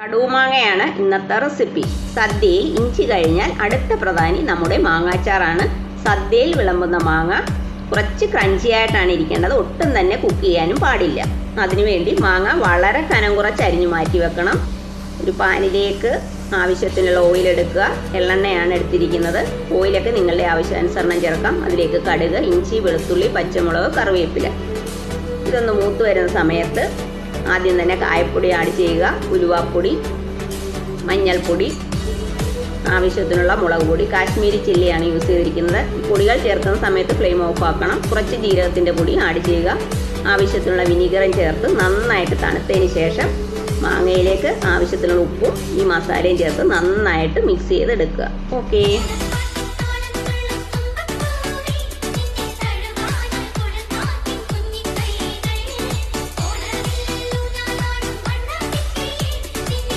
കടുമാങ്ങയാണ് ഇന്നത്തെ റെസിപ്പി. സദ്യയിൽ ഇഞ്ചി കഴിഞ്ഞാൽ അടുത്ത പ്രധാനി നമ്മുടെ മാങ്ങാച്ചാറാണ്. സദ്യയിൽ വിളമ്പുന്ന മാങ്ങ കുറച്ച് ക്രഞ്ചി ആയിട്ടാണ് ഇരിക്കേണ്ടത്. ഒട്ടും തന്നെ കുക്ക് ചെയ്യാനും പാടില്ല. അതിനുവേണ്ടി മാങ്ങ വളരെ കനം കുറച്ച് അരിഞ്ഞു മാറ്റി വെക്കണം. ഒരു പാനിലേക്ക് ആവശ്യത്തിനുള്ള ഓയിൽ എടുക്കുക. എള്ളെണ്ണയാണ് എടുത്തിരിക്കുന്നത്. ഓയിലൊക്കെ നിങ്ങളുടെ ആവശ്യാനുസരണം ചേർക്കാം. അതിലേക്ക് കടുക്, ഇഞ്ചി, വെളുത്തുള്ളി, പച്ചമുളക്, കറിവേപ്പില. ഇതൊന്ന് മൂത്ത് വരുന്ന സമയത്ത് ആദ്യം തന്നെ കായപ്പൊടി ആഡ് ചെയ്യുക. ഉലുവാപ്പൊടി, മഞ്ഞൾപ്പൊടി, ആവശ്യത്തിനുള്ള മുളക് പൊടി, കാശ്മീരി ചില്ലിയാണ് യൂസ് ചെയ്തിരിക്കുന്നത്. പൊടികൾ ചേർക്കുന്ന സമയത്ത് ഫ്ലെയിം ഓഫ് ആക്കണം. കുറച്ച് ജീരകത്തിൻ്റെ പൊടി ആഡ് ചെയ്യുക. ആവശ്യത്തിനുള്ള വിനീഗറും ചേർത്ത് നന്നായിട്ട് തണുത്തതിന് ശേഷം മാങ്ങയിലേക്ക് ആവശ്യത്തിനുള്ള ഉപ്പും ഈ മസാലയും ചേർത്ത് നന്നായിട്ട് മിക്സ് ചെയ്തെടുക്കുക. ഓക്കേ.